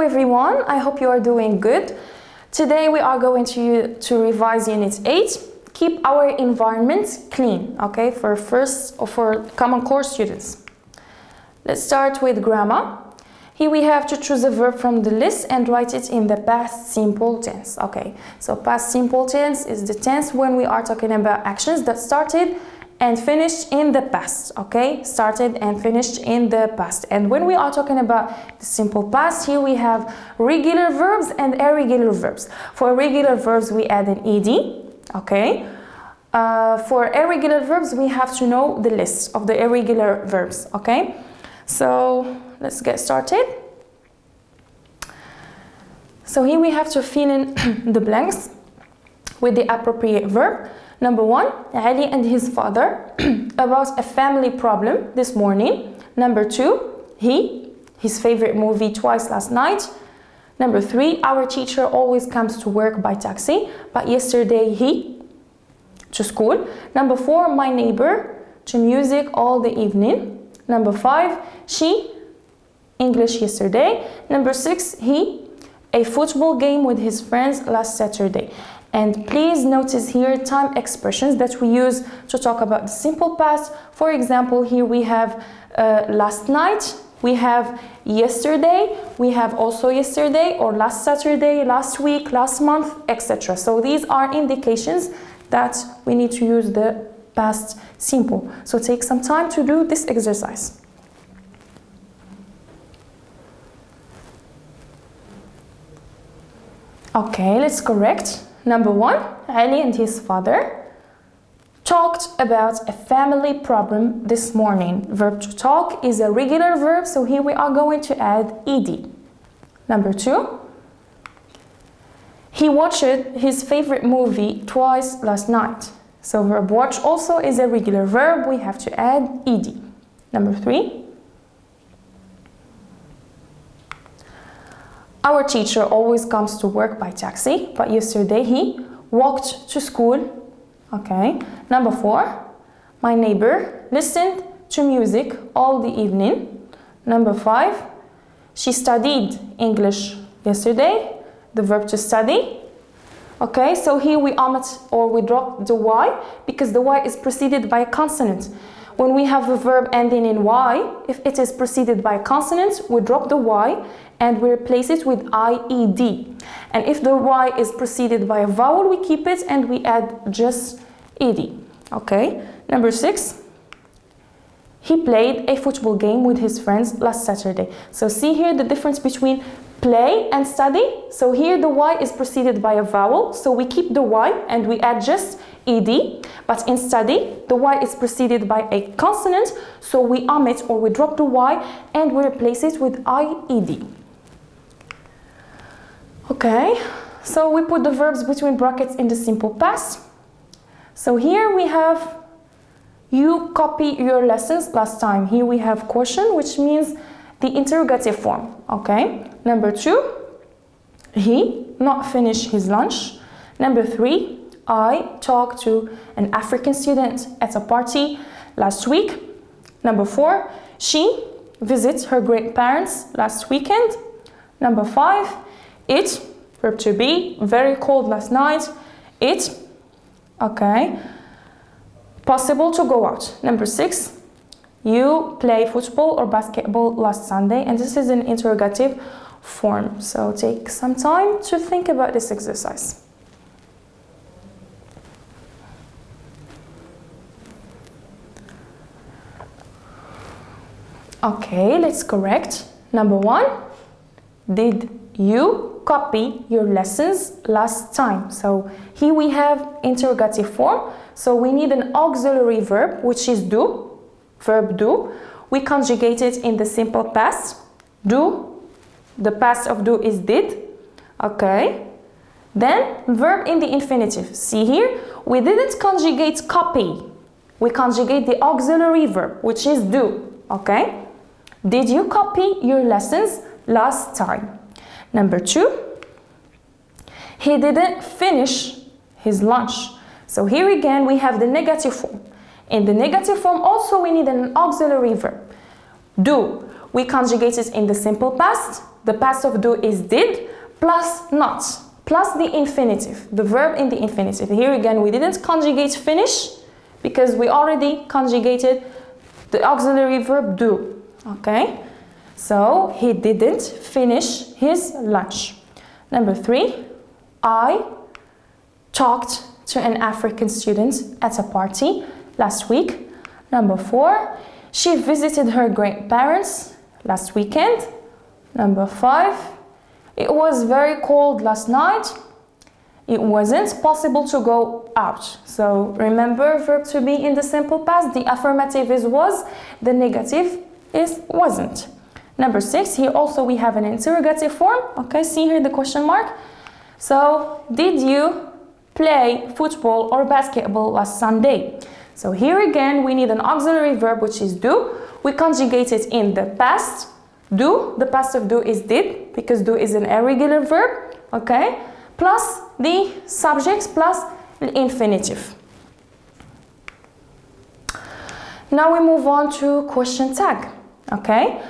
everyone, I hope you are doing good. Today we are going to revise Unit 8. Keep our environment clean, okay, for common core students. Let's start with grammar. Here we have to choose a verb from the list and write it in the past simple tense, okay. So past simple tense is the tense when we are talking about actions that started and finished in the past, okay? Started and finished in the past. And when we are talking about the simple past, here we have regular verbs and irregular verbs. For regular verbs, we add an ed, okay? For irregular verbs, we have to know the list of the irregular verbs, okay? So let's get started. So here we have to fill in the blanks with the appropriate verb. Number 1, Ali and his father about a family problem this morning. Number 2, his favorite movie twice last night. Number 3, our teacher always comes to work by taxi, but yesterday he to school. Number 4, my neighbor to music all the evening. Number 5, she English yesterday. Number 6, he a football game with his friends last Saturday. And please notice here time expressions that we use to talk about the simple past. For example, here we have last night, we have yesterday, we have also yesterday or last Saturday, last week, last month, etc. So these are indications that we need to use the past simple. So take some time to do this exercise. Okay, let's correct. Number 1, Ali and his father talked about a family problem this morning. Verb to talk is a regular verb, so here we are going to add ed. Number 2, he watched his favorite movie twice last night. So verb watch also is a regular verb, we have to add ed. Number 3, our teacher always comes to work by taxi, but yesterday he walked to school, okay. Number 4, my neighbor listened to music all the evening. Number 5, she studied English yesterday, the verb to study, okay. So here we omit or we drop the y because the y is preceded by a consonant. When we have a verb ending in y, if it is preceded by a consonant, we drop the y and we replace it with IED. And if the y is preceded by a vowel, we keep it and we add just ed. Okay. Number 6, he played a football game with his friends last Saturday. So see here the difference between play and study. So here the y is preceded by a vowel, so we keep the y and we add just ed. But in study, the y is preceded by a consonant, so we omit or we drop the y and we replace it with IED. Okay, so we put the verbs between brackets in the simple past. So here we have you copy your lessons last time. Here we have question, which means the interrogative form, okay. Number 2, he not finished his lunch. Number 3, I talked to an African student at a party last week. Number 4, she visits her grandparents last weekend. Number 5, it, verb to be, very cold last night. It, okay, possible to go out. Number 6, you play football or basketball last Sunday, and this is an interrogative form. So take some time to think about this exercise. Okay, let's correct. Number 1, did you copy your lessons last time? So here we have interrogative form. So we need an auxiliary verb, which is do, verb do. We conjugate it in the simple past. Do, the past of do is did. Okay. Then verb in the infinitive. See here, we didn't conjugate copy. We conjugate the auxiliary verb, which is do. Okay. Did you copy your lessons last time? Number 2, he didn't finish his lunch. So here again we have the negative form. In the negative form also we need an auxiliary verb. Do, we conjugate it in the simple past. the past of do is did, plus not, plus the infinitive, the verb in the infinitive. Here again, we didn't conjugate finish because we already conjugated the auxiliary verb do, okay? So he didn't finish his lunch. Number 3, I talked to an African student at a party last week. Number 4, she visited her grandparents last weekend. Number 5, it was very cold last night. It wasn't possible to go out. So remember, verb to be in the simple past, the affirmative is was, the negative is wasn't. Number 6, here also we have an interrogative form. Okay, see here the question mark. So, did you play football or basketball last Sunday? So here again, we need an auxiliary verb, which is do. We conjugate it in the past. Do, the past of do is did, because do is an irregular verb, okay? Plus the subjects, plus the infinitive. Now we move on to question tag, okay?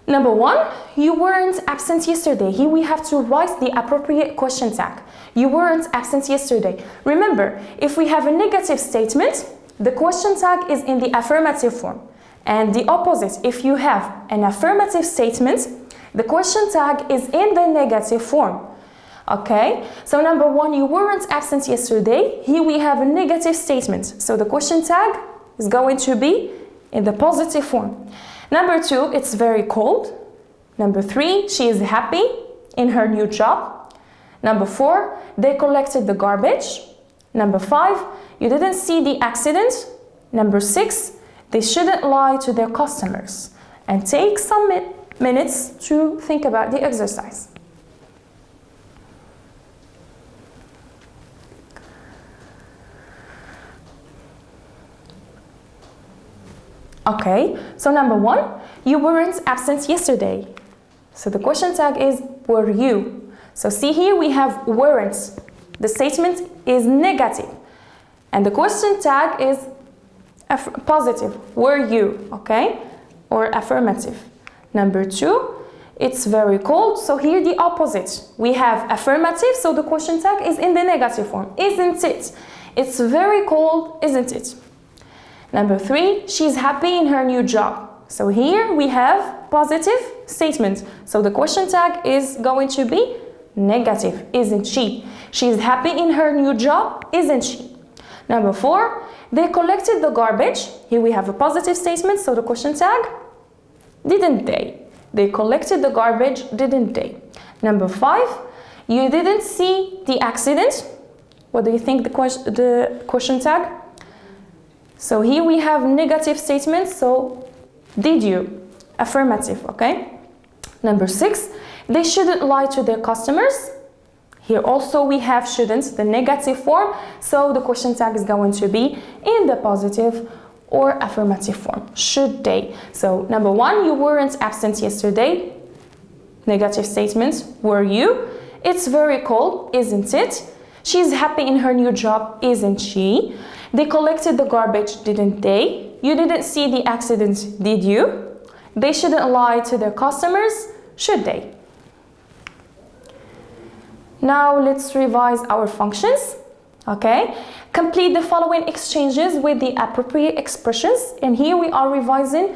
Number 1, you weren't absent yesterday. Here we have to write the appropriate question tag. You weren't absent yesterday. Remember, if we have a negative statement, the question tag is in the affirmative form. And the opposite, if you have an affirmative statement, the question tag is in the negative form. Okay, so number 1, you weren't absent yesterday. Here we have a negative statement. So the question tag is going to be in the positive form. Number 2, it's very cold. Number 3, she is happy in her new job. Number 4, they collected the garbage. Number 5, you didn't see the accident. Number 6, they shouldn't lie to their customers. And take some minutes to think about the exercise. Okay, so number 1, you weren't absent yesterday. So the question tag is were you. So see here we have weren't. The statement is negative. And the question tag is positive. Were you, okay? Or affirmative. Number 2, it's very cold. So here the opposite. We have affirmative, so the question tag is in the negative form. Isn't it? It's very cold, isn't it? Number 3, she's happy in her new job. So here we have positive statement. So the question tag is going to be negative, isn't she? She's happy in her new job, isn't she? Number 4, they collected the garbage. Here we have a positive statement, so the question tag, didn't they? They collected the garbage, didn't they? Number 5, you didn't see the accident. What do you think the question tag? So here we have negative statements, so did you? Affirmative, okay? Number 6, they shouldn't lie to their customers. Here also we have shouldn't, the negative form, so the question tag is going to be in the positive or affirmative form. Should they? So number 1, you weren't absent yesterday. Negative statement, were you? It's very cold, isn't it? She's happy in her new job, isn't she? They collected the garbage, didn't they? You didn't see the accident, did you? They shouldn't lie to their customers, should they? Now let's revise our functions. Okay, complete the following exchanges with the appropriate expressions. And here we are revising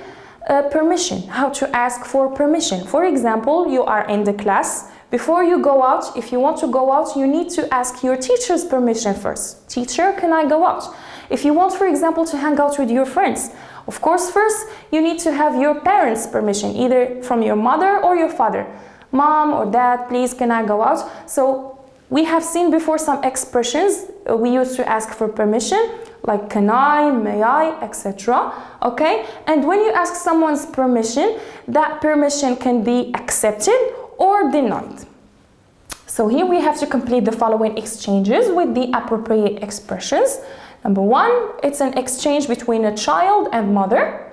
permission, how to ask for permission. For example, you are in the class. Before you go out, if you want to go out, you need to ask your teacher's permission first. Teacher, can I go out? If you want, for example, to hang out with your friends, of course, first you need to have your parents' permission, either from your mother or your father. Mom or dad, please, can I go out? So we have seen before some expressions we used to ask for permission, like can I, may I, etc. Okay, and when you ask someone's permission, that permission can be accepted or denied. So here we have to complete the following exchanges with the appropriate expressions. Number 1, it's an exchange between a child and mother.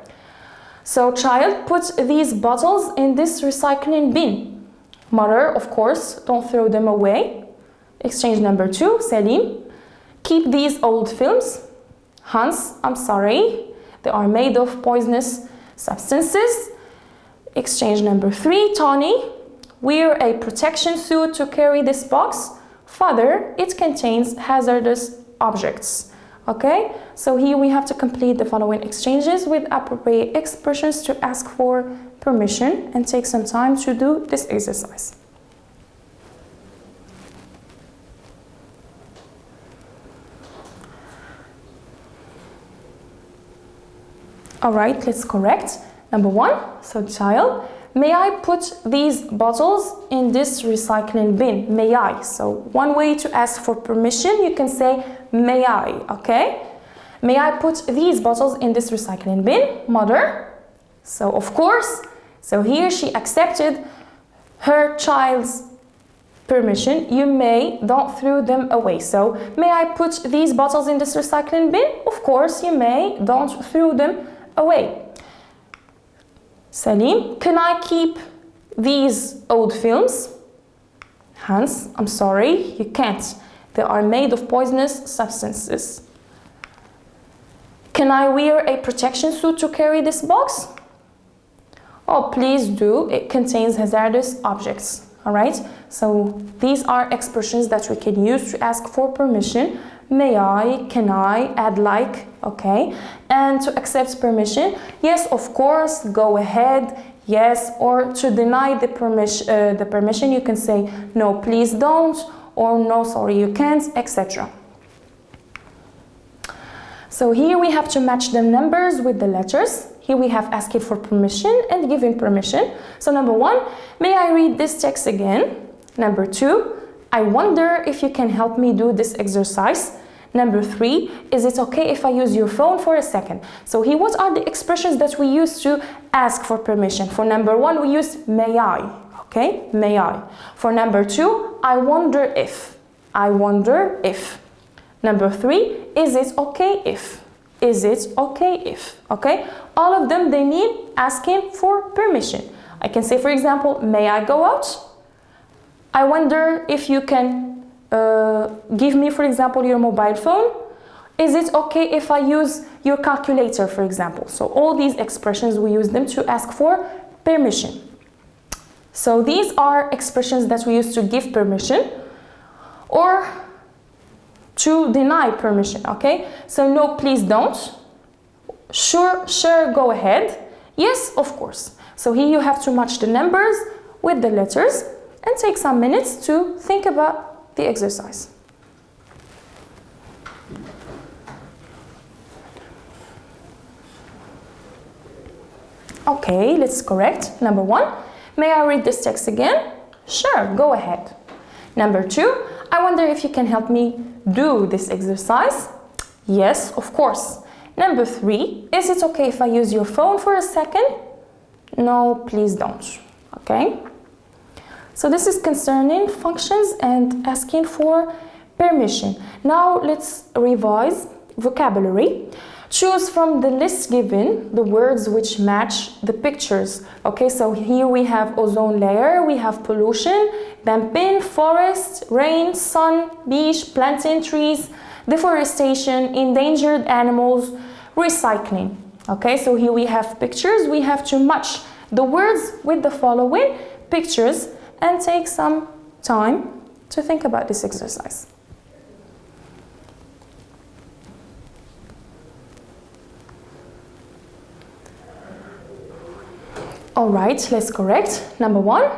So child, put these bottles in this recycling bin. Mother, of course, don't throw them away. Exchange number 2, Selim, keep these old films. Hans, I'm sorry, they are made of poisonous substances. Exchange number 3, Tony, wear a protection suit to carry this box? Father, it contains hazardous objects. Okay, so here we have to complete the following exchanges with appropriate expressions to ask for permission and take some time to do this exercise. All right, let's correct. Number 1, so child, may I put these bottles in this recycling bin? May I? So one way to ask for permission, you can say, may I, okay? May I put these bottles in this recycling bin? Mother. So of course, so here she accepted her child's permission. You may, don't throw them away. So may I put these bottles in this recycling bin? Of course you may, don't throw them away. Salim, can I keep these old films? Hans, I'm sorry, you can't. They are made of poisonous substances. Can I wear a protection suit to carry this box? Oh, please do. It contains hazardous objects. All right? So these are expressions that we can use to ask for permission. May I, can I, add like, okay? And to accept permission, yes, of course, go ahead, yes, or to deny the permission, you can say, no, please don't, or no, sorry, you can't, etc. So here we have to match the numbers with the letters. Here we have asking for permission and giving permission. So number 1, may I read this text again? Number 2, I wonder if you can help me do this exercise. Number 3, is it okay if I use your phone for a second? So here, what are the expressions that we use to ask for permission? For number 1, we use may I, okay? May I. For number 2, I wonder if. I wonder if. Number 3, is it okay if? Is it okay if? Okay? All of them, they mean asking for permission. I can say, for example, may I go out? I wonder if you can give me, for example, your mobile phone. Is it okay if I use your calculator, for example? So all these expressions, we use them to ask for permission. So these are expressions that we use to give permission or to deny permission, okay? So no, please don't. Sure, go ahead. Yes, of course. So here you have to match the numbers with the letters and take some minutes to think about the exercise. Okay, let's correct. Number 1, may I read this text again? Sure, go ahead. Number 2, I wonder if you can help me do this exercise? Yes, of course. Number 3, is it okay if I use your phone for a second? No, please don't. Okay? So this is concerning functions and asking for permission. Now let's revise vocabulary. Choose from the list given the words which match the pictures. Okay, so here we have ozone layer, we have pollution, damping, forest, rain, sun, beach, planting trees, deforestation, endangered animals, recycling. Okay, so here we have pictures. We have to match the words with the following pictures and take some time to think about this exercise. All right, let's correct. Number 1,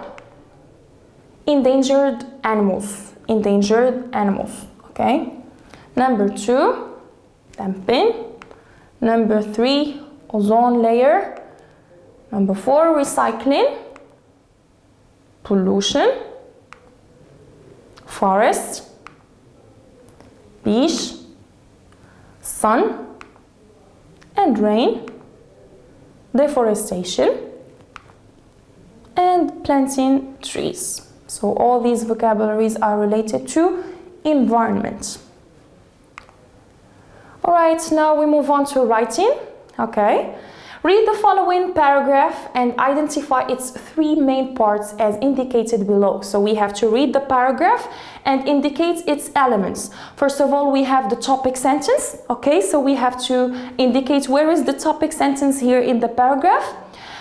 endangered animals. Endangered animals, okay? Number 2, damping. Number 3, ozone layer. Number 4, recycling. Pollution. Forest. Beach. Sun. And rain. Deforestation. And planting trees. So all these vocabularies are related to environment. All right, now we move on to writing. Okay. Read the following paragraph and identify its 3 main parts as indicated below. So we have to read the paragraph and indicate its elements. First of all, we have the topic sentence. Okay, so we have to indicate where is the topic sentence here in the paragraph.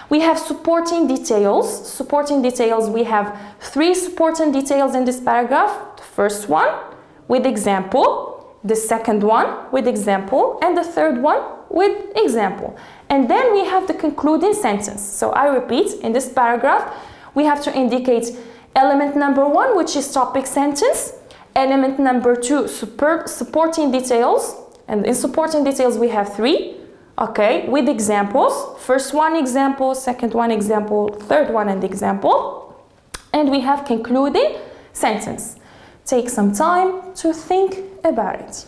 We have supporting details. Supporting details, we have 3 supporting details in this paragraph. The first one with example, the second one with example, and the third one with example. And then we have the concluding sentence. So I repeat, in this paragraph, we have to indicate element number 1, which is topic sentence, element number 2, supporting details, and in supporting details we have 3, okay, with examples. First one example, second one example, third one and example. And we have concluding sentence. Take some time to think about it.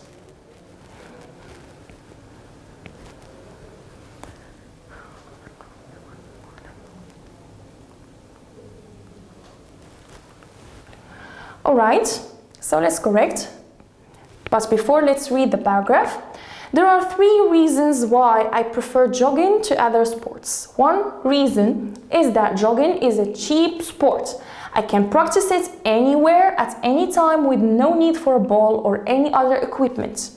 Alright, so let's correct. But before, let's read the paragraph. There are 3 reasons why I prefer jogging to other sports. One reason is that jogging is a cheap sport. I can practice it anywhere at any time with no need for a ball or any other equipment.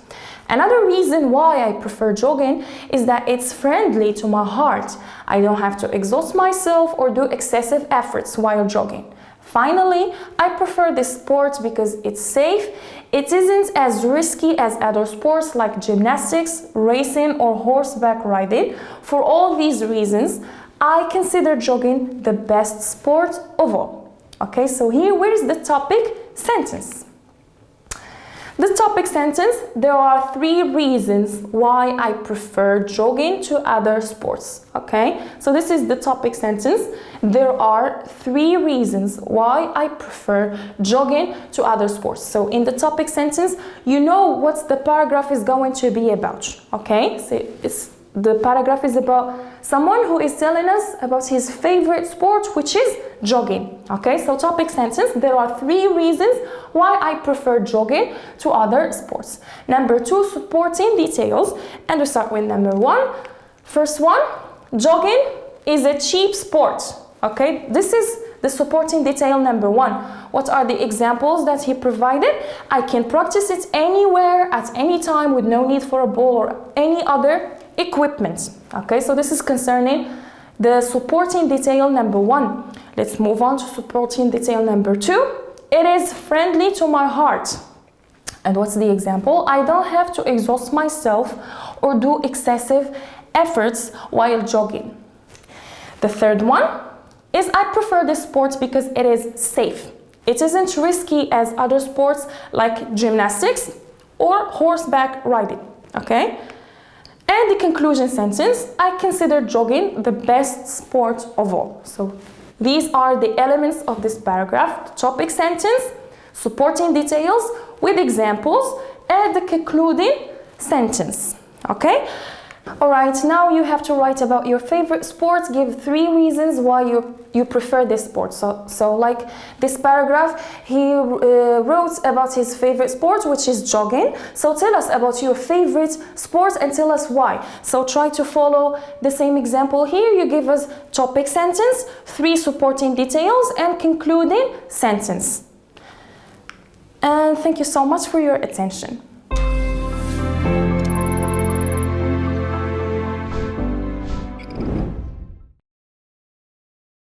Another reason why I prefer jogging is that it's friendly to my heart. I don't have to exhaust myself or do excessive efforts while jogging. Finally, I prefer this sport because it's safe. It isn't as risky as other sports like gymnastics, racing, or horseback riding. For all these reasons, I consider jogging the best sport of all. Okay, so here, where's the topic sentence? The topic sentence, there are 3 reasons why I prefer jogging to other sports. Okay, so this is the topic sentence. There are 3 reasons why I prefer jogging to other sports. So in the topic sentence, you know what the paragraph is going to be about. Okay, so the paragraph is about someone who is telling us about his favorite sport, which is jogging. Okay, so topic sentence, there are 3 reasons why I prefer jogging to other sports. Number 2, supporting details. And we start with number 1. First one, jogging is a cheap sport. Okay, this is the supporting detail number 1. What are the examples that he provided? I can practice it anywhere at any time with no need for a ball or any other equipment. Okay, so this is concerning the supporting detail number 1. Let's move on to supporting detail number 2. It is friendly to my heart. And what's the example? I don't have to exhaust myself or do excessive efforts while jogging. The third one is I prefer this sport because it is safe. It isn't risky as other sports like gymnastics or horseback riding. Okay? And the conclusion sentence, I consider jogging the best sport of all. So these are the elements of this paragraph: the topic sentence, supporting details with examples, and the concluding sentence. Okay? Alright, now you have to write about your favorite sports. Give 3 reasons why you prefer this sport. So like this paragraph, he wrote about his favorite sport, which is jogging. So tell us about your favorite sport and tell us why. So try to follow the same example here. You give us topic sentence, 3 supporting details, and concluding sentence. And thank you so much for your attention.